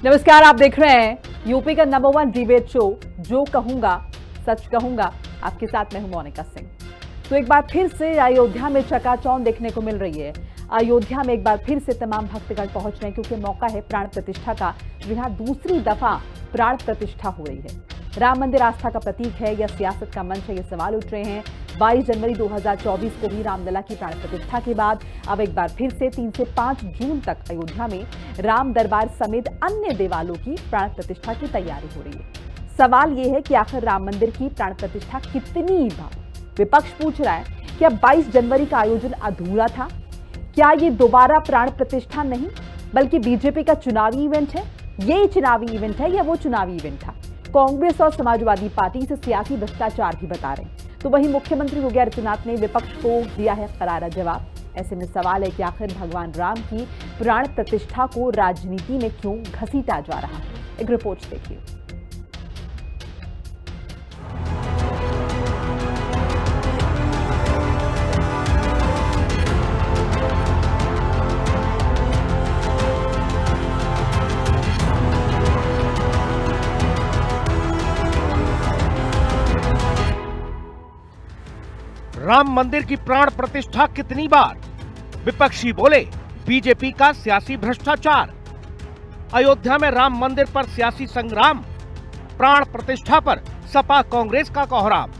नमस्कार, आप देख रहे हैं यूपी का नंबर 1 डिबेट शो जो कहूंगा सच कहूंगा। आपके साथ मैं हूं मोनिका सिंह। तो एक बार फिर से अयोध्या में चकाचौंध देखने को मिल रही है। अयोध्या में एक बार फिर से तमाम भक्तगण पहुंच रहे हैं क्योंकि मौका है प्राण प्रतिष्ठा का। यहां दूसरी दफा प्राण प्रतिष्ठा हो रही है। राम मंदिर आस्था का प्रतीक है या सियासत का मंच है, ये सवाल उठ रहे हैं। 22 जनवरी 2024 को भी रामलला की प्राण प्रतिष्ठा के बाद अब एक बार फिर से 3 से 5 जून तक अयोध्या में राम दरबार समेत अन्य देवालयों की प्राण प्रतिष्ठा की तैयारी हो रही है। सवाल यह है कि आखिर राम मंदिर की प्राण प्रतिष्ठा कितनी बार? विपक्ष पूछ रहा है कि अब 22 जनवरी का आयोजन अधूरा था। क्या ये दोबारा प्राण प्रतिष्ठा नहीं बल्कि बीजेपी का चुनावी इवेंट है? ये चुनावी इवेंट है या वो चुनावी इवेंट था? कांग्रेस और समाजवादी पार्टी इसे सियासी भ्रष्टाचार भी बता रहे हैं। तो वहीं मुख्यमंत्री योगी आदित्यनाथ ने विपक्ष को दिया है करारा जवाब। ऐसे में सवाल है कि आखिर भगवान राम की प्राण प्रतिष्ठा को राजनीति में क्यों घसीटा जा रहा है? एक रिपोर्ट देखिए। राम मंदिर की प्राण प्रतिष्ठा कितनी बार? विपक्षी बोले बीजेपी का सियासी भ्रष्टाचार। अयोध्या में राम मंदिर पर सियासी संग्राम, प्राण प्रतिष्ठा पर सपा कांग्रेस का कोहराम।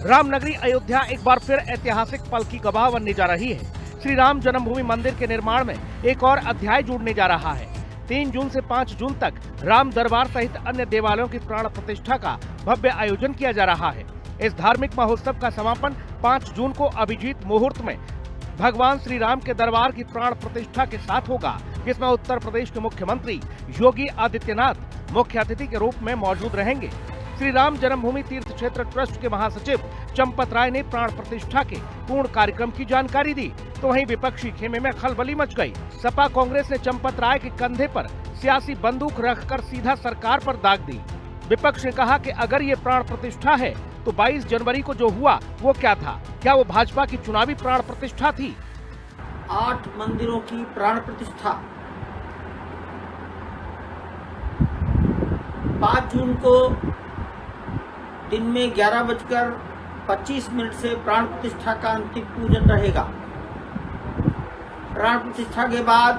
रामनगरी अयोध्या एक बार फिर ऐतिहासिक पल की गवाह बनने जा रही है। श्री राम जन्मभूमि मंदिर के निर्माण में एक और अध्याय जुड़ने जा रहा है। 3 जून से 5 जून तक राम दरबार सहित अन्य देवालयों की प्राण प्रतिष्ठा का भव्य आयोजन किया जा रहा है। इस धार्मिक महोत्सव का समापन 5 जून को अभिजीत मुहूर्त में भगवान श्री राम के दरबार की प्राण प्रतिष्ठा के साथ होगा, जिसमें उत्तर प्रदेश के मुख्यमंत्री योगी आदित्यनाथ मुख्य अतिथि के रूप में मौजूद रहेंगे। श्री राम जन्मभूमि तीर्थ क्षेत्र ट्रस्ट के महासचिव चंपत राय ने प्राण प्रतिष्ठा के पूर्ण कार्यक्रम की जानकारी दी, तो वहीं विपक्षी खेमे में खलबली मच गई। सपा कांग्रेस ने चंपत राय के कंधे पर सियासी बंदूक रखकर सीधा सरकार पर दाग दी। विपक्ष ने कहा कि अगर ये प्राण प्रतिष्ठा है तो 22 जनवरी को जो हुआ वो क्या था? क्या वो भाजपा की चुनावी प्राण प्रतिष्ठा थी? 8 मंदिरों की प्राण प्रतिष्ठा 5 जून को दिन में 11:25 से प्राण प्रतिष्ठा का अंतिम पूजन रहेगा। प्राण प्रतिष्ठा के बाद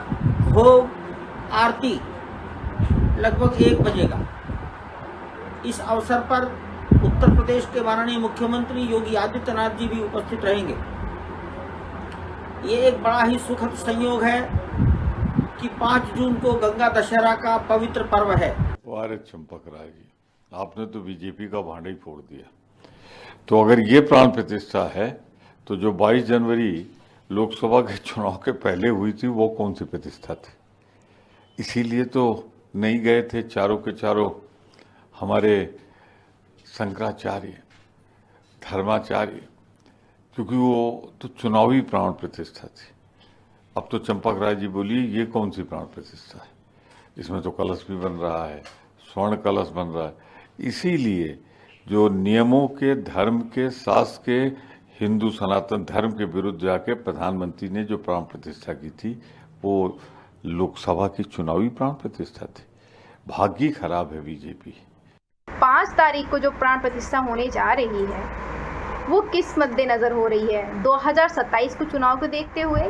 भोग आरती लगभग 1 बजेगा। इस अवसर पर उत्तर प्रदेश के माननीय मुख्यमंत्री योगी आदित्यनाथ जी भी उपस्थित रहेंगे। ये एक बड़ा ही सुखद संयोग है कि 5 जून को गंगा दशहरा का पवित्र पर्व है। वारे चंपक राय जी, आपने तो बीजेपी का भांडा ही फोड़ दिया। तो अगर ये प्राण प्रतिष्ठा है तो जो 22 जनवरी लोकसभा के चुनाव के पहले हुई थी वो कौन सी प्रतिष्ठा थी? इसीलिए तो नहीं गए थे चारों के चारों हमारे शंकराचार्य, धर्माचार्य, क्योंकि वो तो चुनावी प्राण प्रतिष्ठा थी। अब तो चंपक राय जी बोली ये कौन सी प्राण प्रतिष्ठा है? इसमें तो कलश भी बन रहा है, स्वर्ण कलश बन रहा है। इसीलिए जो नियमों के, धर्म के, शास्त्र के, हिंदू सनातन धर्म के विरुद्ध जाके प्रधानमंत्री ने जो प्राण प्रतिष्ठा की थी वो लोकसभा की चुनावी प्राण प्रतिष्ठा थी। भाग्य खराब है बीजेपी। 5 तारीख को जो प्राण प्रतिष्ठा होने जा रही है वो किस मद्देनजर हो रही है? 2027 को चुनाव को देखते हुए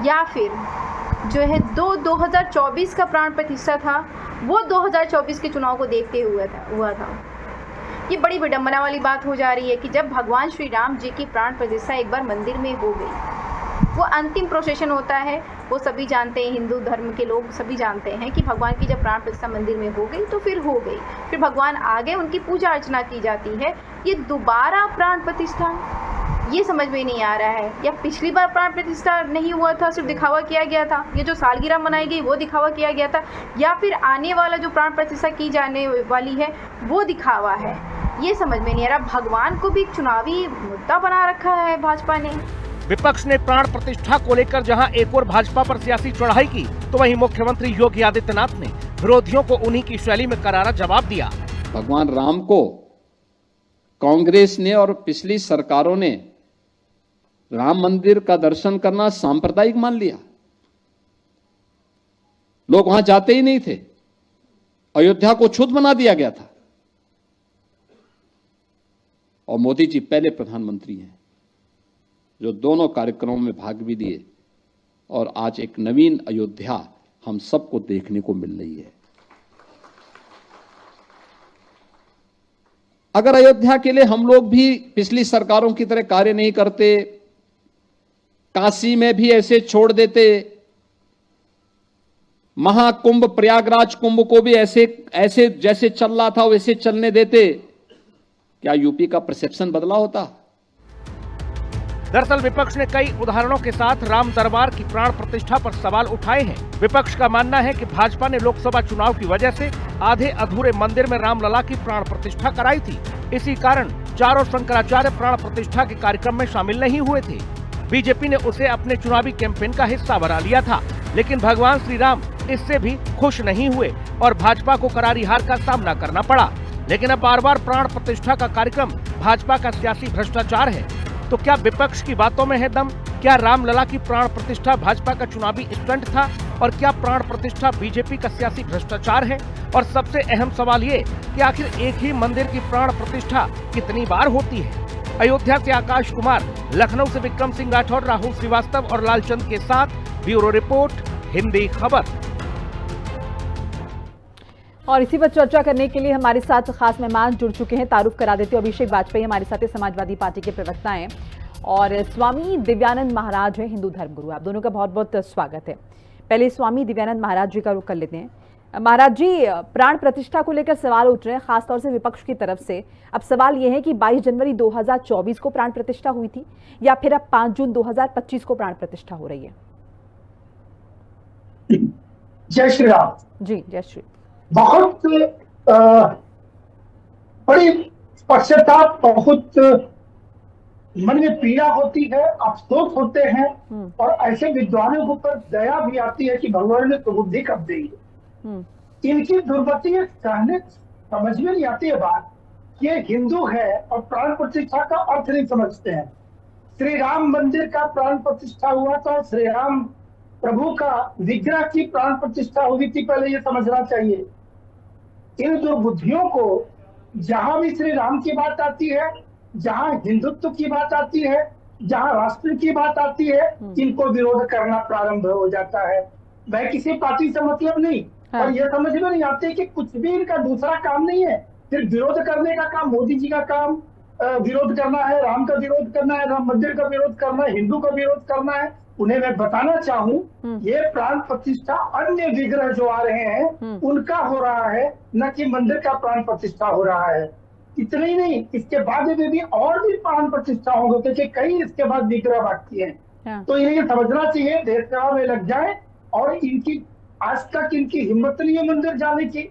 या फिर जो है 2024 का प्राण प्रतिष्ठा था वो 2024 के चुनाव को देखते हुआ था। ये बड़ी विडंबना वाली बात हो जा रही है कि जब भगवान श्री राम जी की प्राण प्रतिष्ठा एक बार मंदिर में हो गई, वो अंतिम प्रोसेशन होता है। वो सभी जानते हैं, हिंदू धर्म के लोग सभी जानते हैं कि भगवान की जब प्राण प्रतिष्ठा मंदिर में हो गई तो फिर हो गई, फिर भगवान आगे उनकी पूजा अर्चना की जाती है। ये दोबारा प्राण प्रतिष्ठा, ये समझ में नहीं आ रहा है। या पिछली बार प्राण प्रतिष्ठा नहीं हुआ था, सिर्फ दिखावा किया गया था? ये जो सालगिरह मनाई गई वो दिखावा किया गया था? या फिर आने वाला जो प्राण प्रतिष्ठा की जाने वाली है वो दिखावा है? ये समझ में नहीं आ रहा। भगवान को भी चुनावी मुद्दा बना रखा है भाजपा ने। विपक्ष ने प्राण प्रतिष्ठा को लेकर जहां एक और भाजपा पर सियासी चढ़ाई की, तो वहीं मुख्यमंत्री योगी आदित्यनाथ ने विरोधियों को उन्हीं की शैली में करारा जवाब दिया। भगवान राम को कांग्रेस ने और पिछली सरकारों ने राम मंदिर का दर्शन करना सांप्रदायिक मान लिया। लोग वहां जाते ही नहीं थे, अयोध्या को छूत बना दिया गया था। और मोदी जी पहले प्रधानमंत्री हैं जो दोनों कार्यक्रमों में भाग भी लिए, और आज एक नवीन अयोध्या हम सबको देखने को मिल रही है। अगर अयोध्या के लिए हम लोग भी पिछली सरकारों की तरह कार्य नहीं करते, काशी में भी ऐसे छोड़ देते, महाकुंभ प्रयागराज कुंभ को भी ऐसे ऐसे जैसे चल रहा था वैसे चलने देते, क्या यूपी का परसेप्शन बदला होता? दरअसल विपक्ष ने कई उदाहरणों के साथ राम दरबार की प्राण प्रतिष्ठा पर सवाल उठाए हैं। विपक्ष का मानना है कि भाजपा ने लोकसभा चुनाव की वजह से आधे अधूरे मंदिर में रामलला की प्राण प्रतिष्ठा कराई थी। इसी कारण चारों शंकराचार्य प्राण प्रतिष्ठा के कार्यक्रम में शामिल नहीं हुए थे। बीजेपी ने उसे अपने चुनावी कैंपेन का हिस्सा बना लिया था, लेकिन भगवान श्री राम इससे भी खुश नहीं हुए और भाजपा को करारी हार का सामना करना पड़ा। लेकिन अब बार बार प्राण प्रतिष्ठा का कार्यक्रम भाजपा का सियासी भ्रष्टाचार है। तो क्या विपक्ष की बातों में है दम? क्या रामलला की प्राण प्रतिष्ठा भाजपा का चुनावी स्टंट था? और क्या प्राण प्रतिष्ठा बीजेपी का सियासी भ्रष्टाचार है? और सबसे अहम सवाल ये कि आखिर एक ही मंदिर की प्राण प्रतिष्ठा कितनी बार होती है? अयोध्या से आकाश कुमार, लखनऊ से विक्रम सिंह राठौर, राहुल श्रीवास्तव और लालचंद के साथ ब्यूरो रिपोर्ट, हिंदी खबर। और इसी पर चर्चा करने के लिए हमारे साथ खास मेहमान जुड़ चुके हैं। तारुफ करा देते अभिषेक वाजपेयी हमारे साथ समाजवादी पार्टी के प्रवक्ता हैं, और स्वामी दिव्यानंद महाराज हैं, हिंदू धर्मगुरु। आप दोनों का बहुत बहुत स्वागत है। पहले स्वामी दिव्यानंद महाराज जी का रुख कर लेते हैं। महाराज जी, प्राण प्रतिष्ठा को लेकर सवाल उठ रहे हैं खासतौर से विपक्ष की तरफ से। अब सवाल यह है कि 22 जनवरी 2024 को प्राण प्रतिष्ठा हुई थी या फिर अब 5 जून 2025 को प्राण प्रतिष्ठा हो रही है? जय श्री राम जी, जय श्री। बहुत बड़ी पश्चाताप, बहुत मन में पीड़ा होती है, अफसोस होते हैं, और ऐसे विद्वानों के ऊपर दया भी आती है कि भगवान ने बुद्धि कब दी है। इनकी दुर्गति कहने समझ में नहीं आती है बात कि ये हिंदू है और प्राण प्रतिष्ठा का अर्थ नहीं समझते हैं। श्री राम मंदिर का प्राण प्रतिष्ठा हुआ था, श्री राम प्रभु का विग्रह की प्राण प्रतिष्ठा हुई थी, पहले ये समझना चाहिए। इन दुर्बुद्धियों को जहां भी श्री राम की बात आती है, जहां हिंदुत्व की बात आती है, जहां राष्ट्र की बात आती है, इनको विरोध करना प्रारंभ हो जाता है। वह किसी पार्टी से मतलब नहीं, और यह समझ में नहीं आते कि कुछ भी इनका दूसरा काम नहीं है, सिर्फ विरोध करने का काम। मोदी जी का काम विरोध करना है, राम का विरोध करना है, राम मंदिर का विरोध करना है, हिंदू का विरोध करना है। उन्हें मैं बताना चाहूं, ये प्राण प्रतिष्ठा अन्य विग्रह जो आ रहे हैं उनका हो रहा है, न कि मंदिर का प्राण प्रतिष्ठा हो रहा है। इतना ही नहीं, इसके बाद में भी और भी प्राण प्रतिष्ठा होंगे, क्योंकि कई इसके बाद विग्रह बाकी हैं। तो इन्हें समझना चाहिए, देश सेवा में लग जाए। और इनकी आज तक इनकी हिम्मत नहीं है मंदिर जाने की।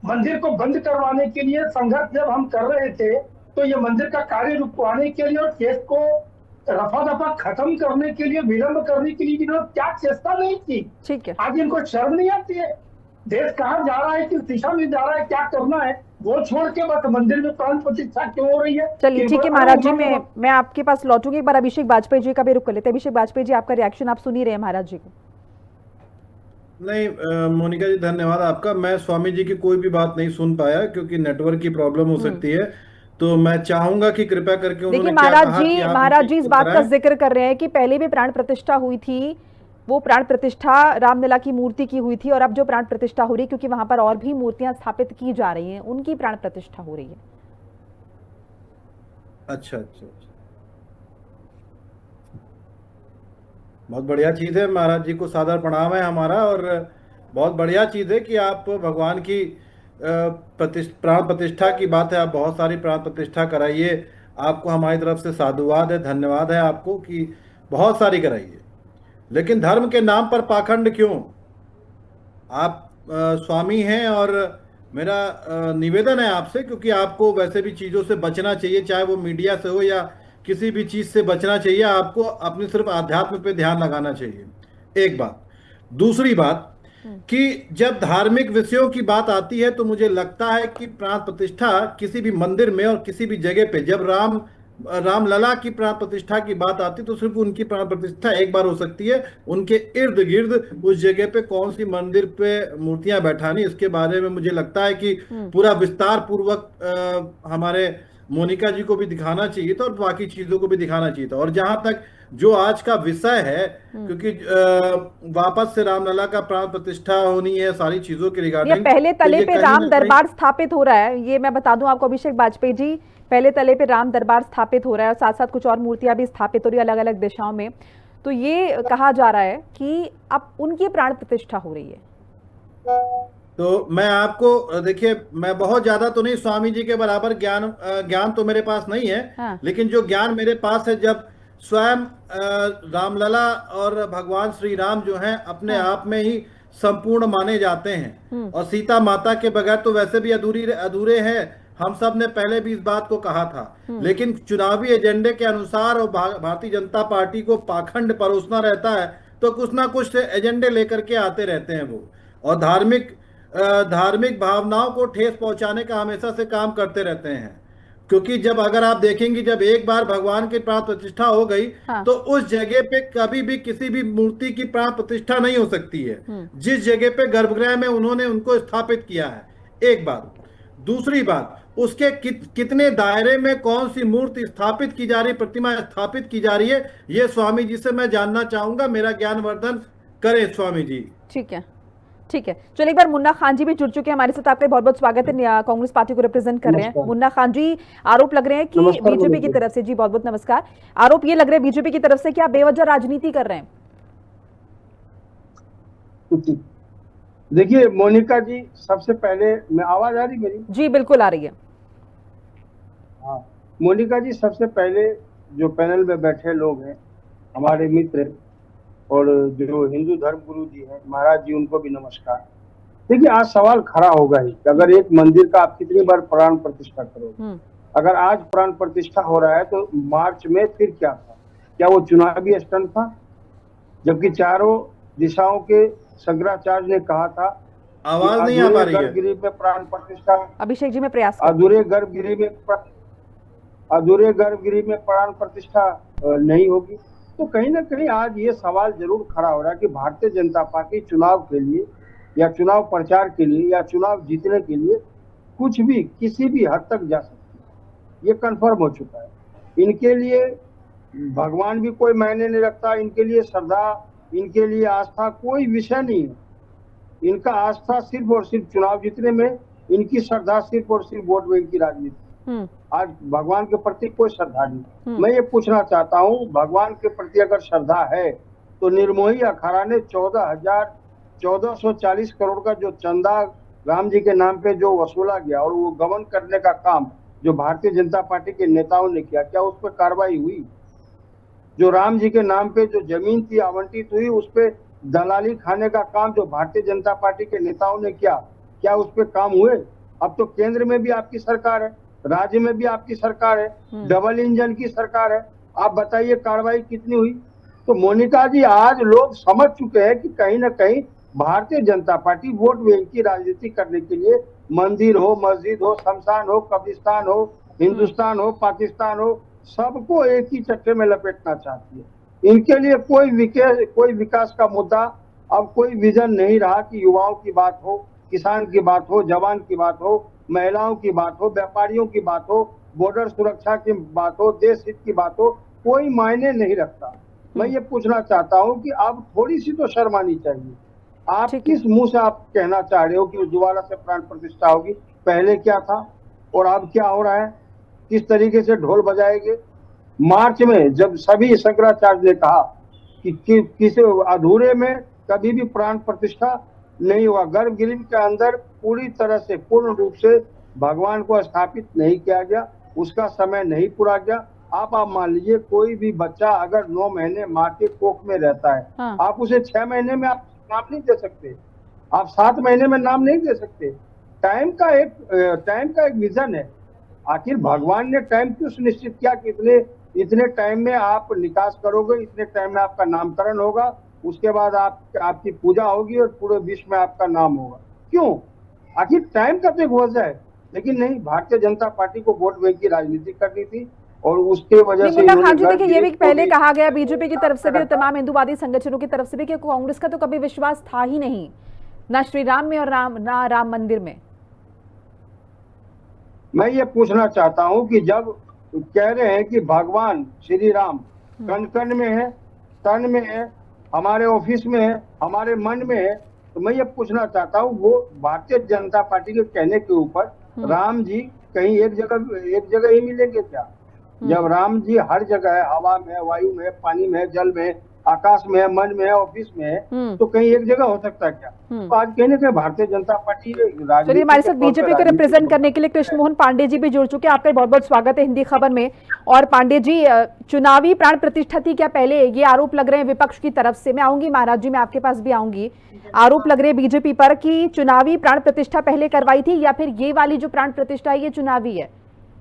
मंदिर को बंद करवाने के लिए संघर्ष जब हम कर रहे थे, तो ये मंदिर का कार्य रुकवाने के लिए और केस को रफा दफा खत्म करने के लिए, विलंब करने के लिए इन्होंने क्या चेष्टा नहीं की। ठीक है, आज इनको शर्म नहीं आती है? देश कहाँ जा रहा है, किस दिशा में जा रहा है, क्या करना है, वो छोड़ के बस मंदिर में प्राण प्रतिष्ठा क्यों हो रही है? चलिए ठीक है महाराज जी, मैं आपके पास लौटूंगी। एक बार अभिषेक वाजपेयी जी का भी रुख कर लेते हैं। अभिषेक वाजपेयी जी, आपका रिएक्शन आप सुन ही रहे हैं महाराज जी को। नहीं मोनिका जी, धन्यवाद आपका। मैं स्वामी जी की कोई भी बात नहीं सुन पाया क्योंकि नेटवर्क की प्रॉब्लम हो सकती है, तो मैं चाहूंगा कि कृपया करके उन्होंने महाराज जी इस बात का जिक्र कर रहे हैं कि पहले भी प्राण प्रतिष्ठा हुई थी, वो प्राण प्रतिष्ठा रामलला की मूर्ति की हुई थी, और अब जो प्राण प्रतिष्ठा हो रही है, क्योंकि वहां पर और भी मूर्तियां स्थापित की जा रही हैं, उनकी प्राण प्रतिष्ठा हो रही है। अच्छा, बहुत बढ़िया चीज है। महाराज जी को सादर प्रणाम है हमारा, और बहुत बढ़िया चीज है कि आप भगवान की प्राण प्रतिष्ठा की बात है, आप बहुत सारी प्राण प्रतिष्ठा कराइए। आपको हमारी तरफ से साधुवाद है, धन्यवाद है आपको कि बहुत सारी कराइए। लेकिन धर्म के नाम पर पाखंड क्यों? आप स्वामी हैं, और मेरा निवेदन है आपसे, क्योंकि आपको वैसे भी चीज़ों से बचना चाहिए, चाहे वो मीडिया से हो या किसी भी चीज़ से बचना चाहिए। आपको अपनी सिर्फ आध्यात्म पे ध्यान लगाना चाहिए, एक बात। दूसरी बात कि जब धार्मिक विषयों की बात आती है तो मुझे लगता है कि प्राण प्रतिष्ठा किसी भी मंदिर में और किसी भी जगह पे जब राम रामलला की प्राण प्रतिष्ठा की बात आती तो सिर्फ उनकी प्राण प्रतिष्ठा एक बार हो सकती है। उनके इर्द गिर्द उस जगह पे कौन सी मंदिर पे मूर्तियां बैठानी, इसके बारे में मुझे लगता है कि पूरा विस्तार पूर्वक हमारे मोनिका जी को भी दिखाना चाहिए था और बाकी चीजों को भी दिखाना चाहिए था। और जहां तक जो आज का विषय है, क्योंकि वापस से रामलला का प्राण प्रतिष्ठा होनी है सारी चीजों के ये रिगार्डिंग, पहले तो तले ये पे कहीं राम ना कहीं दरबार स्थापित हो रहा है, ये मैं बता दूं आपको अभिषेक बाजपेयी जी, पहले तले पे राम दरबार स्थापित हो रहा है और साथ साथ कुछ और मूर्तियां भी स्थापित हो रही है अलग अलग दिशाओं में। तो ये कहा जा रहा है कि अब उनकी प्राण प्रतिष्ठा हो रही है। तो मैं आपको देखिए, मैं बहुत ज्यादा तो नहीं स्वामी जी के बराबर ज्ञान तो मेरे पास नहीं है। हाँ। लेकिन जो ज्ञान मेरे पास है, जब स्वयं रामलला और भगवान श्री राम जो हैं अपने आप में ही संपूर्ण माने जाते हैं और सीता माता के बगैर तो वैसे भी अधूरे हैं। हम सब ने पहले भी इस बात को कहा था, लेकिन चुनावी एजेंडे के अनुसार और भारतीय जनता पार्टी को पाखंड परोसना रहता है, तो कुछ ना कुछ एजेंडे लेकर के आते रहते हैं वो, और धार्मिक भावनाओं को ठेस पहुंचाने का हमेशा से काम करते रहते हैं। क्योंकि जब अगर आप देखेंगे, जब एक बार भगवान की प्राण प्रतिष्ठा हो गई, हाँ। तो उस जगह पे कभी भी किसी भी मूर्ति की प्राण प्रतिष्ठा नहीं हो सकती है जिस जगह पे गर्भगृह में उन्होंने उनको स्थापित किया है। एक बात। दूसरी बात, उसके कितने दायरे में कौन सी मूर्ति स्थापित की जा रही, प्रतिमा स्थापित की जा रही है, ये स्वामी जी से मैं जानना चाहूंगा। मेरा ज्ञानवर्धन करें स्वामी जी। ठीक है, ठीक है। चलिए, एक बार मुन्ना खान जी भी जुड़ चुके हैं हमारे साथ। आपका बहुत बहुत स्वागत है, कांग्रेस पार्टी को रिप्रेजेंट कर रहे हैं। मुन्ना खान जी, आरोप लग रहे हैं कि बीजेपी की तरफ से, जी बहुत बहुत नमस्कार, आरोप ये लग रहे हैं बीजेपी की तरफ से कि आप बेवजह राजनीति कर रहे हैं। देखिए मोनिका जी, सबसे पहले मैं, आवाज आ रही मेरी? जी बिल्कुल आ रही है। हाँ मोनिका जी, सबसे पहले जो पैनल में बैठे लोग हैं, हमारे मित्र और जो हिंदू धर्म गुरु जी हैं महाराज जी, उनको भी नमस्कार। देखिए, आज सवाल खड़ा होगा ही कि अगर एक मंदिर का आप कितनी बार प्राण प्रतिष्ठा करोगे। अगर आज प्राण प्रतिष्ठा हो रहा है तो मार्च में फिर क्या था? क्या वो चुनावी स्टंट था? जबकि चारों दिशाओं के शंकराचार्य ने कहा था, आवाज नहीं आ पा रही है, गर्भगृह में प्राण प्रतिष्ठा, अभिषेक जी में प्रयास, अधूरे गर्भगृह में प्राण प्रतिष्ठा नहीं होगी। तो कहीं ना कहीं आज ये सवाल जरूर खड़ा हो रहा है कि भारतीय जनता पार्टी चुनाव के लिए या चुनाव प्रचार के लिए या चुनाव जीतने के लिए कुछ भी किसी भी हद तक जा सकती है। ये कंफर्म हो चुका है। इनके लिए भगवान भी कोई मायने नहीं रखता, इनके लिए श्रद्धा, इनके लिए आस्था कोई विषय नहीं है। इनका आस्था सिर्फ और सिर्फ चुनाव जीतने में, इनकी श्रद्धा सिर्फ और सिर्फ वोट बैंक की राजनीति। आज भगवान के प्रति कोई श्रद्धा नहीं। मैं ये पूछना चाहता हूँ, भगवान के प्रति अगर श्रद्धा है तो निर्मोही अखाड़ा ने 1440 करोड़ का जो चंदा राम जी के नाम पे जो वसूला गया और वो गबन करने का काम जो भारतीय जनता पार्टी के नेताओं ने किया, क्या उस पर कार्रवाई हुई? जो राम जी के नाम पे जो जमीन थी आवंटित हुई, उस पे दलाली खाने का काम जो भारतीय जनता पार्टी के नेताओं ने किया, क्या उस पे काम हुए? अब तो केंद्र में भी आपकी सरकार है, राज्य में भी आपकी सरकार है, डबल इंजन की सरकार है। आप बताइए कार्रवाई कितनी हुई? तो मोनिका जी, आज लोग समझ चुके हैं कि कहीं ना कहीं Bharatiya Janata party vote bank की राजनीति करने के लिए मंदिर हो, मस्जिद हो, शमशान हो, कब्रिस्तान हो, हिंदुस्तान हो, पाकिस्तान हो, सबको एक ही चक्के में लपेटना चाहती है। इनके लिए कोई विकास का मुद्दा, अब कोई विजन नहीं रहा कि युवाओं की बात हो, किसान की बात हो, जवान की बात हो, महिलाओं की बात हो, व्यापारियों की बात हो, बॉर्डर सुरक्षा की बात हो, देश हित की बात हो, कोई मायने नहीं रखता। मैं ये पूछना चाहता हूँ कि अब थोड़ी सी तो शर्म आनी चाहिए। आप किस मुंह से आप कहना चाह रहे हो कि दोबारा से प्राण प्रतिष्ठा होगी? पहले क्या था और अब क्या हो रहा है? किस तरीके से ढोल बजाएंगे? मार्च में जब सभी शंकराचार्य ने कहा कि किसी अधूरे में कभी भी प्राण प्रतिष्ठा नहीं हुआ, गर्भगृह के अंदर पूरी तरह से पूर्ण रूप से भगवान को स्थापित नहीं किया गया, उसका समय नहीं पूरा गया। आप मान लीजिए कोई भी बच्चा अगर 9 महीने माँ के कोख में रहता है, आप उसे 6 महीने में आप नाम नहीं दे सकते, आप 7 महीने में नाम नहीं दे सकते। टाइम का एक विजन है। आखिर भगवान ने टाइम क्यों सुनिश्चित किया कि इतने टाइम में आप निकास करोगे, इतने टाइम में आपका नामकरण होगा, उसके बाद आपकी पूजा होगी और पूरे विश्व में आपका नाम होगा? क्यों? आखिर टाइम का तो एक वजह है। लेकिन नहीं, भारतीय जनता पार्टी को वोट बैंक की राजनीति करनी थी। और उसके वजह से मुन्ना खान जी, देखिए ये भी देश पहले को कहा गया बीजेपी की तरफ से भी और तमाम हिंदूवादी संगठनों की तरफ से भी कि कांग्रेस का तो कभी विश्वास था ही नहीं, ना श्री राम में और ना राम मंदिर में। मैं ये पूछना चाहता हूं कि जब कह रहे हैं कि भगवान श्री राम कण कण में है, तन में है, हमारे ऑफिस में है, हमारे मन में है, तो मैं ये पूछना चाहता हूँ वो भारतीय जनता पार्टी के कहने के ऊपर राम जी कहीं एक जगह ही मिलेंगे क्या? जब राम जी हर जगह है, हवा में है, वायु में है, पानी में है, जल में है, आकाश में है, मन में है, ऑफिस में है, तो कहीं एक जगह हो सकता है क्या? तो आज कहने के भारतीय जनता पार्टी चलिए, हमारे साथ बीजेपी को रिप्रेजेंट करने के लिए कृष्ण मोहन पांडे जी भी जुड़ चुके हैं। आपका बहुत बहुत स्वागत है हिंदी खबर में। और पांडे जी, चुनावी प्राण प्रतिष्ठा थी क्या पहले? ये आरोप लग रहे हैं विपक्ष की तरफ से। मैं आऊंगी महाराज जी, मैं आपके पास भी आऊंगी। आरोप लग रहे हैं बीजेपी पर कि चुनावी प्राण प्रतिष्ठा पहले करवाई थी या फिर ये वाली जो प्राण प्रतिष्ठा है ये चुनावी है,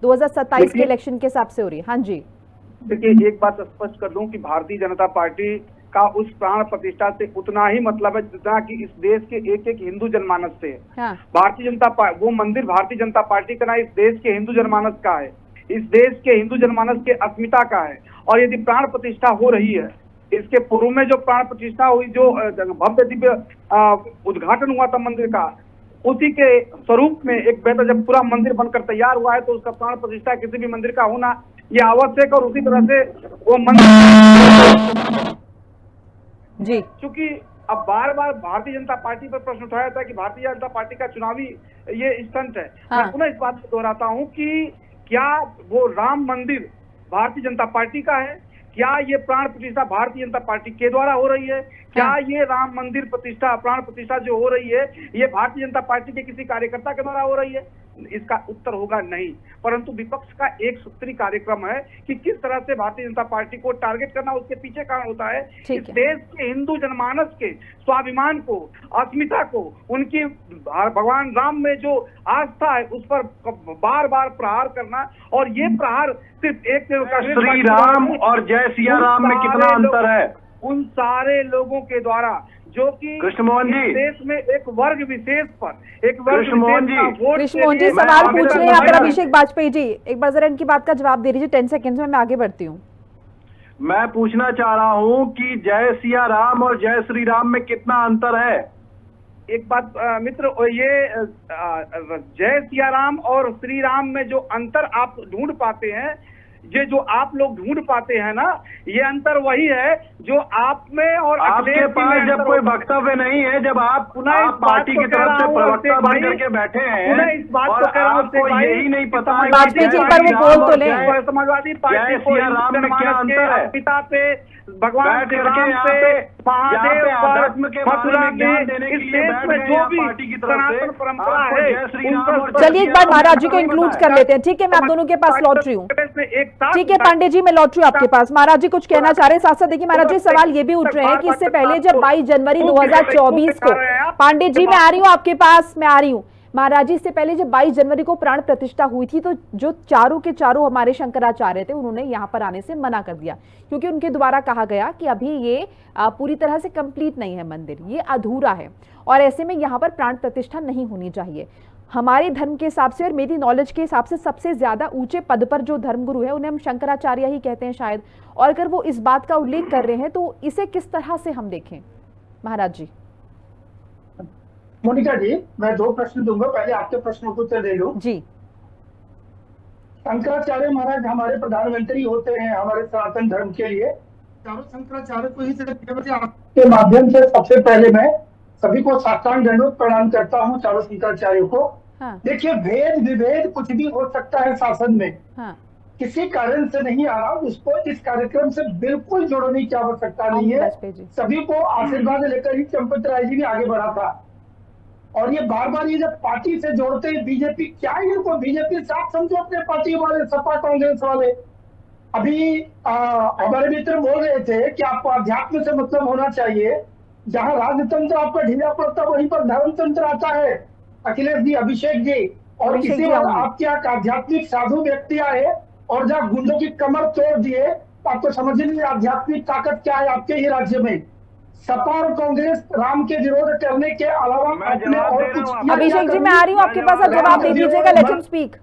2027 के इलेक्शन के हिसाब से हो रही है। हाँ जी, देखिए, एक बात स्पष्ट कर दूं कि भारतीय जनता पार्टी का उस प्राण प्रतिष्ठा से उतना ही मतलब है जितना कि इस देश के एक एक हिंदू जनमानस से है। हाँ। भारतीय जनता वो मंदिर भारतीय जनता पार्टी का ना इस देश के हिंदू जनमानस का है, इस देश के हिंदू जनमानस के अस्मिता का है। और यदि प्राण प्रतिष्ठा हो रही है, इसके पूर्व में जो प्राण प्रतिष्ठा हुई, जो भव्य दिव्य उद्घाटन हुआ था मंदिर का, उसी के स्वरूप में एक बेहतर जब पूरा मंदिर बनकर तैयार हुआ है तो उसका प्राण प्रतिष्ठा किसी भी मंदिर का होना ये आवश्यक। और उसी तरह से वो मंदिर जी, क्योंकि अब बार बार भारतीय जनता पार्टी पर प्रश्न उठाया था कि भारतीय जनता पार्टी का चुनावी ये स्टंट है। हाँ। मैं पुनः इस बात को दोहराता हूं कि क्या वो राम मंदिर भारतीय जनता पार्टी का है? क्या ये प्राण प्रतिष्ठा भारतीय जनता पार्टी के द्वारा हो रही है? क्या ये राम मंदिर प्रतिष्ठा, प्राण प्रतिष्ठा जो हो रही है, ये भारतीय जनता पार्टी के किसी कार्यकर्ता के द्वारा हो रही है? इसका उत्तर होगा नहीं। परंतु विपक्ष का एक सूत्री कार्यक्रम है कि किस तरह से भारतीय जनता पार्टी को टारगेट करना, उसके पीछे कारण होता है इस देश के हिंदू जनमानस के स्वाभिमान को, अस्मिता को, उनकी भगवान राम में जो आस्था है उस पर बार बार प्रहार करना। और ये प्रहार सिर्फ एक श्री राम और जय सिया राम में कितना अंतर है? उन सारे लोगों के द्वारा जो कि कृष्णमोहन जी देश में एक वर्ग विशेष पर, एक वर्ग कृष्णमोहन जी सवाल पूछ रहे हैं आप अभिषेक बाजपेयी जी। एक बार जरा इनकी बात का जवाब दे दीजिए 10 सेकंड्स में, मैं आगे बढ़ती हूँ। मैं पूछना चाह रहा हूँ कि जय सिया राम और जय श्री राम में कितना अंतर है? एक बात मित्र, ये जय सिया राम और श्री राम में जो अंतर आप ढूंढ पाते हैं, ये जो आप लोग ढूंढ पाते हैं ना, ये अंतर वही है जो आप में और आपके पास जब कोई वक्तव्य नहीं है, जब आप पार्टी की तरफ से प्रवक्ता बन करके बैठे हैं इस बात और आपको यही नहीं पता समाजवादी पार्टी को राम में क्या अंतर है? पिता पे भगवान श्री राम पे, महादेव पर, मथुरा में, इस देश में जो भी सनातन परंपरा है। चलिए एक बार महाराज जी को इंक्लूड कर लेते हैं, ठीक है? मैं आप दोनों के पास लौट रही हूँ। ठीक है पांडे जी, मैं लौट रही हूँ आपके पास। महाराज जी कुछ कहना चाह रहे हैं? साथ साथ देखिए महाराज जी, सवाल ये भी उठ रहे हैं कि इससे पहले जब 22 जनवरी 2024 को, पांडे जी मैं आ रही हूँ आपके पास, मैं आ रही हूँ महाराज जी, इससे पहले जब 22 जनवरी को प्राण प्रतिष्ठा हुई थी तो जो चारों के चारों हमारे शंकराचार्य थे उन्होंने यहाँ पर आने से मना कर दिया, क्योंकि उनके द्वारा कहा गया कि अभी ये पूरी तरह से कंप्लीट नहीं है मंदिर, ये अधूरा है और ऐसे में यहाँ पर प्राण प्रतिष्ठा नहीं होनी चाहिए। हमारे धर्म के हिसाब से और मेरी नॉलेज के हिसाब से सबसे ज्यादा ऊंचे पद पर जो धर्मगुरु है उन्हें हम शंकराचार्य ही कहते हैं शायद, और अगर वो इस बात का उल्लेख कर रहे हैं तो इसे किस तरह से हम देखें महाराज जी? मोनिका जी, मैं 2 प्रश्न दूंगा, पहले आपके प्रश्नों को उत्तर दे लूं जी। शंकराचार्य महाराज हमारे प्रधानमंत्री होते हैं हमारे सनातन धर्म के लिए। चारों शंकराचार्य को ही के माध्यम से सबसे पहले मैं सभी को साष्टांग दंडवत प्रणाम करता हूँ, चारों शंकराचार्यों को। हाँ। देखिए, भेद विभेद कुछ भी हो सकता है शासन में। हाँ। किसी कारण से नहीं आ रहा, उसको इस कार्यक्रम से बिल्कुल जोड़ने की आवश्यकता नहीं है। सभी को आशीर्वाद लेकर ही चंपत राय जी भी आगे बढ़ा था। और ये बार बार ये जब पार्टी से जोड़ते हैं बीजेपी, क्या इनको बीजेपी साथ समझो अपने पार्टी वाले, सपा कांग्रेस वाले। अभी हमारे मित्र बोल रहे थे कि आपको अध्यात्म से मतलब होना चाहिए, जहां राजतंत्र आपका ढीला पड़ता है वहीं पर धर्मतंत्र आता है। अखिलेश जी, अभिषेक जी, और इसी बार आपके यहाँ आध्यात्मिक साधु व्यक्ति आए और जहाँ गुंडों की कमर तोड़ दिए, आपको समझ नहीं आध्यात्मिक ताकत क्या है आपके ही राज्य में। सपा और कांग्रेस राम के विरोध करने के अलावा अपने और कुछ। अभिषेक जी मैं आ रही हूँ आपके पास, आप जवाब दे दीजिएगा, लेट हिम स्पीक।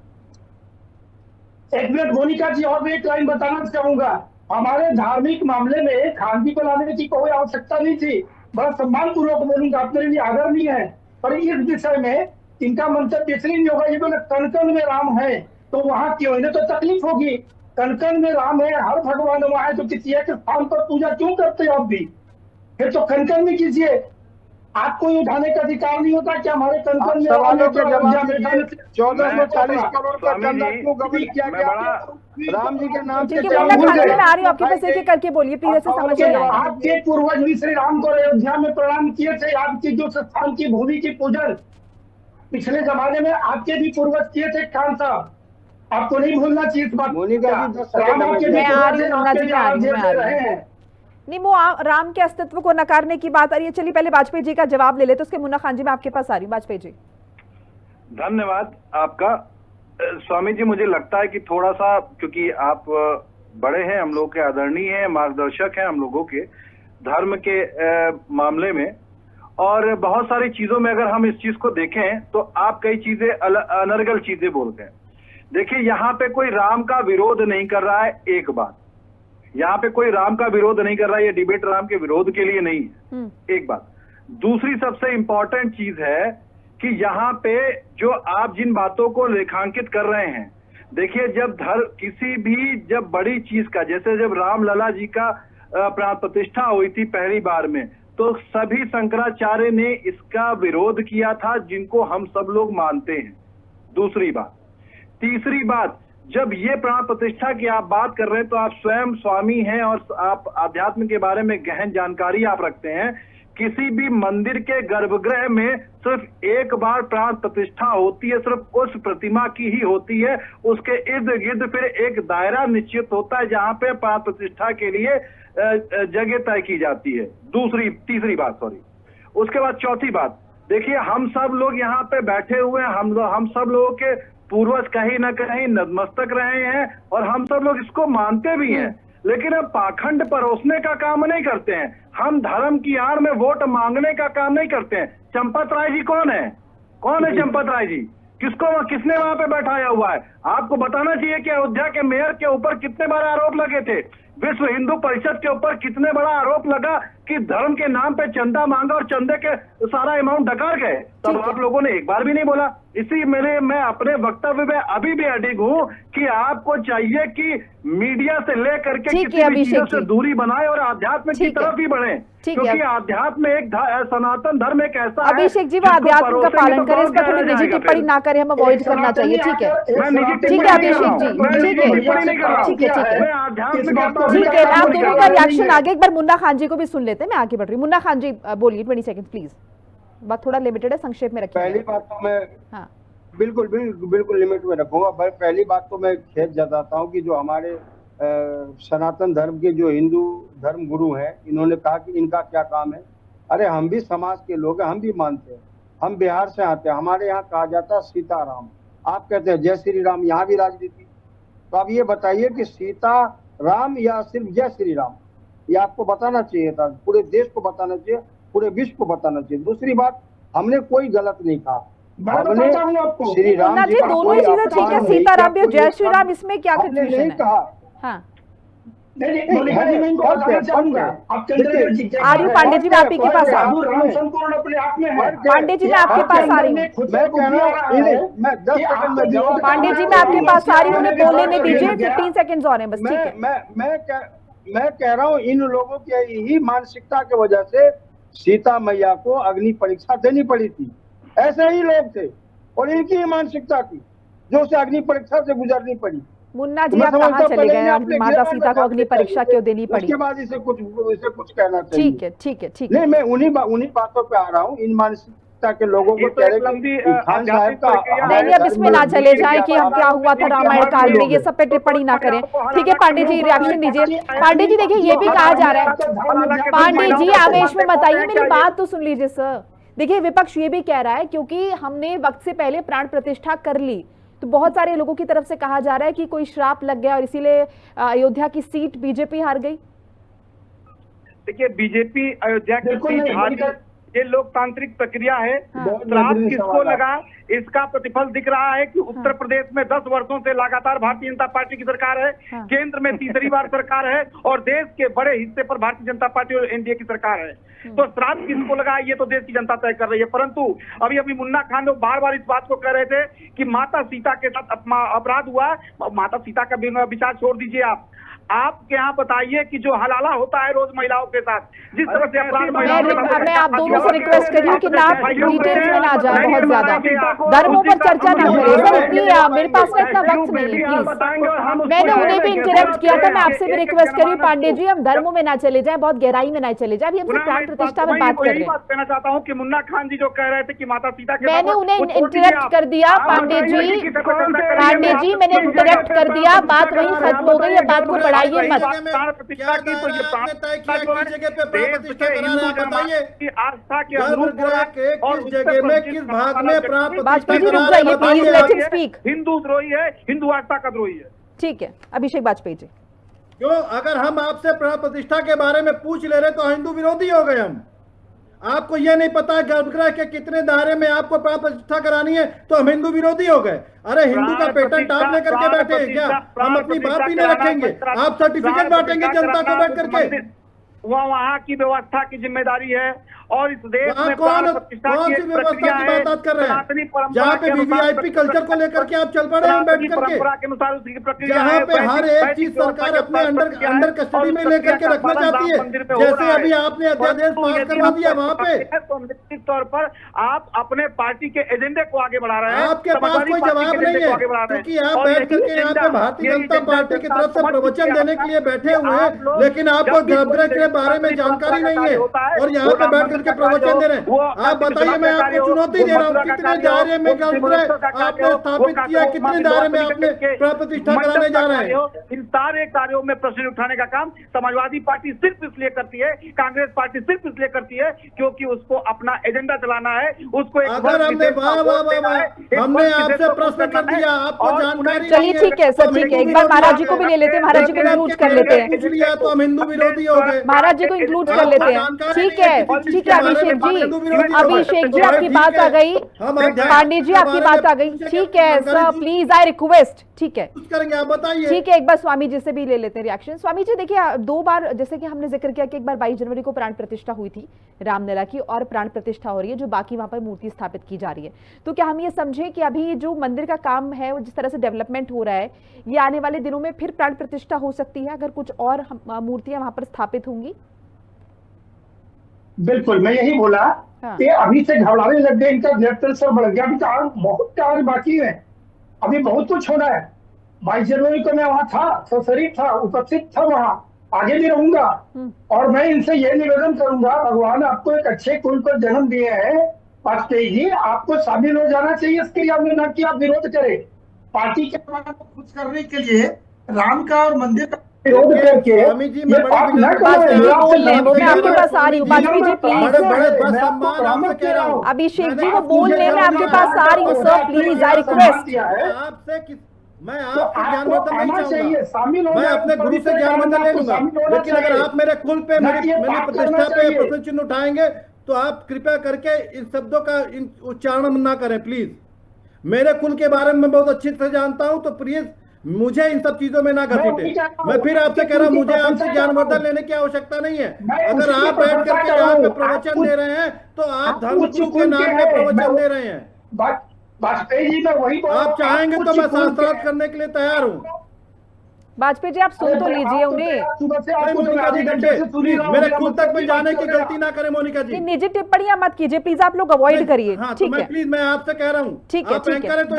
एक मिनट मोनिका जी, और मैं एक लाइन बताना चाहूंगा। हमारे धार्मिक मामले में खान जी को लाने की कोई आवश्यकता नहीं थी। बड़ा सम्मान पूर्वक बोलूंगा, अपने लिए आदरणीय है, पर इस विषय में इनका मंतव्य इसलिए नहीं होगा। ये बोले कण कण में राम है, तो वहां क्यों, इन्हें तो तकलीफ होगी। कण कण में राम है, हर भगवान वहां है, तो किसी एक स्थान पर पूजा क्यों करते हो आप भी? फिर तो कण कण में कीजिए। आपको ये उठाने का अधिकार नहीं होता कि हमारे कण कण में सवालों के जवाब 1440 करोड़ का चंदा क्यों गबन किया गया राम जी के नाम से? ठीक है मुन्ना खान जी, मैं आ रही हूँ आपके पास, एक एक करके बोलिए प्लीज, ऐसे समझ नहीं आएगा। आपके पूर्वज भी श्री राम को अयोध्या में प्रणाम किए थे। आपकी जो स्थान की भूमि की पूजन पिछले जमाने में आपके भी पूर्वज किए थे खान साहब, आपको नहीं भूलना चाहिए इस बात। मोनिका जी, मैं आ रही हूँ मुन्ना जी, मैं आ रही हूँ। नहीं, वो राम के अस्तित्व को नकारने की बात आ रही है। चलिए पहले वाजपेयी जी का जवाब ले लेते, उसके मुन्ना खान जी मैं आपके पास आ रही हूँ। वाजपेयी जी, धन्यवाद आपका। स्वामी जी, मुझे लगता है कि थोड़ा सा, क्योंकि आप बड़े हैं, हम लोग के आदरणीय हैं, मार्गदर्शक हैं हम लोगों के धर्म के मामले में, और बहुत सारी चीजों में अगर हम इस चीज को देखें तो आप कई चीजें अनर्गल चीजें बोलते हैं। देखिए, यहाँ पे कोई राम का विरोध नहीं कर रहा है, एक बात, यहाँ पे कोई राम का विरोध नहीं कर रहा है, ये डिबेट राम के विरोध के लिए नहीं है, एक बात। दूसरी सबसे इंपॉर्टेंट चीज है कि यहाँ पे जो आप जिन बातों को रेखांकित कर रहे हैं, देखिए जब किसी भी जब बड़ी चीज का, जैसे जब रामलला जी का प्राण प्रतिष्ठा हुई थी पहली बार में, तो सभी शंकराचार्य ने इसका विरोध किया था, जिनको हम सब लोग मानते हैं। दूसरी बात। तीसरी बात, जब ये प्राण प्रतिष्ठा की आप बात कर रहे हैं तो आप स्वयं स्वामी हैं और आप आध्यात्म के बारे में गहन जानकारी आप रखते हैं। किसी भी मंदिर के गर्भगृह में सिर्फ एक बार प्राण प्रतिष्ठा होती है, सिर्फ उस प्रतिमा की ही होती है। उसके इर्द गिर्द फिर एक दायरा निश्चित होता है जहां पे प्राण प्रतिष्ठा के लिए जगह तय की जाती है। तीसरी बात, उसके बाद चौथी बात, देखिए हम सब लोग यहाँ पे बैठे हुए हैं, हम सब लोगों के पूर्वज कहीं ना कहीं नतमस्तक रहे हैं और हम सब लोग इसको मानते भी हैं, लेकिन अब पाखंड परोसने का काम नहीं करते हैं। हम धर्म की आड़ में वोट मांगने का काम नहीं करते हैं। चंपत राय जी कौन है? चंपत राय जी? किसने वहां पे बैठाया हुआ है? आपको बताना चाहिए कि अयोध्या के मेयर के ऊपर कितने बड़े आरोप लगे थे, विश्व हिंदू परिषद के ऊपर कितने बड़ा आरोप लगा कि धर्म के नाम पे चंदा मांगा और चंदे के सारा अमाउंट डकार गए, तब आप लोगों ने एक बार भी नहीं बोला। मैं अपने वक्तव्य में अभी भी अडिग हूँ कि आपको चाहिए कि मीडिया से लेकर के किसी भी चीजों से दूरी बनाए और आध्यात्म की तरफ ही बढ़े, क्योंकि आध्यात्म एक सनातन धर्म एक ऐसा है। अभिषेक जी, वो आध्यात्म का पालन करें, इस पर थोड़ी निजी टिप्पणी ना करें, हम अवॉइड करना चाहिए। ठीक है अभिषेक जी, ठीक है, आप दोनों का रिएक्शन आगे एक बार मुन्ना खान जी को भी सुन लेते हैं। मैं आगे बढ़ रही हूँ। मुन्ना खान जी बोलिए, 20 सेकंड प्लीज, बात थोड़ा लिमिटेड है, संक्षेप में रखिए। पहली बात तो मैं बिल्कुल लिमिट में रखूंगा। पहली बात तो मैं खेद जताता हूँ कि जो हमारे सनातन धर्म के जो हिंदू धर्म गुरु हैं, इन्होंने कहा कि इनका क्या काम है। अरे हम भी समाज के लोग हैं, हम भी मानते हैं। हम बिहार से आते हैं, हमारे यहाँ कहा जाता है सीताराम, आप कहते हैं जय श्री राम। यहाँ भी राजनीति, तो आप ये बताइए कि सीता राम या सिर्फ जय श्री राम, ये आपको बताना चाहिए था, पूरे देश को बताना चाहिए, पूरे विश्व को बताना चाहिए। दूसरी बात, हमने कोई गलत नहीं कहा, हमने श्री राम जी दोनों ही चीजें ठीक है, सीताराम भी जय श्री राम, इसमें क्या कंफ्यूजन है? कहा हाँ, आर्यू पांडे जी, मैं आपके पास आ रही हूँ। पांडे जी, मैं आपके पास आ रही हूँ। पांडे जी, मैं आपके पास आ रही हूँ, उन्हें बोलने में दीजिए, 15 सेकंड्स और हैं बस। ठीक है, मैं कह रहा हूँ इन लोगों की ही मानसिकता की वजह से सीता मैया को अग्नि परीक्षा देनी पड़ी थी। ऐसे ही लोग थे और इनकी ही मानसिकता थी जो उसे अग्नि परीक्षा से गुजरनी पड़ी। मुन्ना जी, आप कहाँ चले गए? माता सीता को अग्नि परीक्षा क्यों देनी पड़ी? उसके बाद इसे कुछ कहना चाहिए। ठीक है। नहीं, मैं उन्हीं बातों पे आ रहा हूँ। इन मानसिकता के लोगों को नहीं, अब इसमें ना चले जाए कि हम क्या हुआ था रामायण काल में, ये सब पे टिप्पणी ना करें। ठीक है पांडे जी, रिएक्शन दीजिए। पांडे जी, देखिए ये भी कहा जा रहा है, पांडे जी आवेश में मत आइए, मेरी बात तो सुन लीजिए सर। देखिए विपक्ष ये भी कह रहा है क्योंकि हमने वक्त से पहले प्राण प्रतिष्ठा कर ली, तो बहुत सारे लोगों की तरफ से कहा जा रहा है कि कोई श्राप लग गया और इसीलिए अयोध्या की सीट बीजेपी हार गई। देखिए, बीजेपी अयोध्या की सीट हारी, ये लोकतांत्रिक प्रक्रिया है। बहुत श्राप नजरीय किसको सवाल है। लगा, इसका प्रतिफल दिख रहा है कि उत्तर प्रदेश में 10 वर्षों से लगातार भारतीय जनता पार्टी की सरकार है, केंद्र में तीसरी बार सरकार है और देश के बड़े हिस्से पर भारतीय जनता पार्टी और एनडीए की सरकार है। तो श्राप किसको लगा ये तो देश की जनता तय कर रही है। परंतु अभी मुन्ना खान लोग बार बार इस बात को कह रहे थे कि माता सीता के साथ अपराध हुआ। माता सीता का विचार छोड़ दीजिए, आप यहाँ बताइए कि जो हलाला होता है रोज महिलाओं के साथ, जिस तरह से अपराध महिलाओं के साथ, मैं आप दोनों से रिक्वेस्ट कर रही हूँ कि ना डिटेल्स में ना जाए, बहुत ज्यादा धर्मों पर चर्चा ना करें सर। इतनी मेरे पास में इतना वक्त नहीं है, प्लीज। मैंने उन्हें भी इंटरप्ट किया था, मैं आपसे भी रिक्वेस्ट कर रही हूँ पांडे जी, हम धर्मों में ना चले जाए, बहुत गहराई में ना चले जाए। अभी हम सिर्फ प्राण प्रतिष्ठा में बात कर रहे हैं। बात कहना चाहता हूँ कि मुन्ना खान जी जो कह रहे थे कि माता सीता के, मैंने उन्हें इंटरप्ट कर दिया पांडे जी, मैंने इंटरप्ट कर दिया, बात वहीं खत्म हो गई, अब बात को बढ़ाइए मत। प्रतिष्ठा की तो ये आस्था के अनुरूप किस जगह में किस भाग में प्राण वाजपेयी जी रुक जाइए please, let him speak. Hindu द्रोही है, हिंदू आस्था का द्रोही है। ठीक है अभिषेक वाजपेयी जी। क्यों अगर हम आपसे प्राण प्रतिष्ठा के बारे में पूछ ले रहे तो हिंदू विरोधी हो गए हम। आपको ये नहीं पता गर्भगृह के कितने दायरे में आपको प्राण प्रतिष्ठा करानी है तो हम हिंदू विरोधी हो गए। अरे हिंदू का पेटेंट आप लेकर के बैठे हैं क्या? हम अपनी बात भी नहीं रखेंगे, आप सर्टिफिकेट बांटेंगे जनता को बैठ करके। वहाँ की व्यवस्था की जिम्मेदारी है और इस देश में कौन सी व्यवस्था की बात कर रहे हैं? जहाँ पे वीवीआईपी कल्चर को लेकर के आप चल पड़े हैं बैठ करके, जहाँ पे हर एक चीज सरकार अपने अंडर कस्टडी में लेकर के रखना चाहती है, जैसे अभी आपने अध्यादेश पास करवा दिया वहाँ पे। निश्चित तौर पर आप अपने पार्टी के एजेंडे को आगे बढ़ा रहे हैं। आपके पास कोई जवाब नहीं है क्योंकि आप बैठ करके यहाँ पे भारतीय जनता पार्टी की तरफ से प्रवचन देने के लिए बैठे हुए हैं, लेकिन आपको गर्भगृह के बारे में जानकारी नहीं है और यहाँ पे बैठ करके प्रवचन दे रहे हैं। आप बताइए, मैं आपको चुनौती दे रहा हूँ, कितने दायरे में गर्भगृह आपने स्थापित किया, कितने दायरे में आपने प्राण प्रतिष्ठा कराने जा रहे हैं? इन सारे कार्यों में प्रश्न उठाने का काम समाजवादी पार्टी सिर्फ इसलिए करती है, कांग्रेस पार्टी सिर्फ इसलिए करती है क्योंकि उसको अपना एजेंडा चलाना है। उसको अगर हमने हमने आपसे प्रश्न कर दिया, आपको जानकारी, चलिए ठीक है सर, ठीक है, एक बार महाराज जी को भी ले लेते हैं, महाराज जी को इंक्लूड कर लेते हैं। इसलिए तो हम हिंदू विरोधी हो गए, महाराज जी को इंक्लूड कर लेते हैं। ठीक है अभिषेक जी, अभिषेक जी आपकी बात आ गई, पांडे जी आपकी बात आ गई। ठीक है सर, प्लीज आई रिक्वेस्ट। ठीक है करेंगे, आप बताइए। ठीक है, एक बार स्वामी जी से भी ले लेते हैं रिएक्शन। स्वामी जी देखिए, 2 बार जैसे कि हमने जिक्र किया कि एक बार 22 जनवरी को प्राण प्रतिष्ठा हुई थी रामलला की, और प्राण प्रतिष्ठा हो रही है जो बाकी वहां पर मूर्ति स्थापित की जा रही है। तो क्या हम ये समझें कि अभी जो मंदिर का काम है वो जिस तरह से डेवलपमेंट हो रहा है, ये आने वाले दिनों में फिर प्राण प्रतिष्ठा हो सकती है अगर कुछ और मूर्तियां वहां पर स्थापित होंगी? बिल्कुल, मैं यही बोला कि अभी से घबराने लग गए, इनका ब्लड प्रेशर बढ़ गया। अभी तो बहुत कार्य बाकी है, अभी बहुत कुछ होना है। 22 जनवरी को मैं वहां था, सशरीर था, उपस्थित था वहां, आगे भी रहूंगा। और मैं इनसे ये निवेदन करूंगा, भगवान आपको एक अच्छे कुल पर जन्म दिए हैं वाजपेयी जी, आपको शामिल हो जाना चाहिए इस क्रिया में, न कि आप विरोध करें। पार्टी के खुश करने के लिए राम का और मंदिर का विरोध करके ये बात न करो। मैं आपके पास आ रही हूँ, वाजपेयी जी प्लीज। अभिषेक जी वो बोल रहे, मैं आपके पास आ रही हूँ सर, प्लीज आई रिक्वेस्ट। आपसे मैं आपसे ज्ञानवर्धन नहीं चाहूंगा, मैं अपने गुरु से ज्ञानवर्धन ले लूंगा, लेकिन अगर आप मेरे कुल पे, मेरी प्रतिष्ठा पे प्रश्न चिन्ह उठाएंगे तो आप कृपया करके इन शब्दों का उच्चारण ना करें प्लीज। मेरे कुल के बारे में बहुत अच्छी तरह जानता हूं, तो प्लीज मुझे इन सब चीजों में ना घसीटे। मैं फिर आपसे कह रहा हूं, मुझे आपसे ज्ञानवर्धन लेने की आवश्यकता नहीं है। अगर आप बैठ करके यहाँ पे प्रवचन दे रहे हैं तो आप धर्मगुरु के नाम पे प्रवचन दे रहे हैं। वाजपेयी जी मैं वही, आप चाहेंगे तो मैं शास्त्रार्थ करने के लिए तैयार हूँ। वाजपेयी जी आप सुन तो लीजिए उन्हें। मोनिका जी मेरे खुद तक में जाने की गलती ना करें मोनिका जी। निजी टिप्पणियां मत कीजिए प्लीज, आप लोग अवॉइड करिए। ठीक है प्लीज, मैं आपसे कह रहा हूँ। ठीक है ठीक है, तो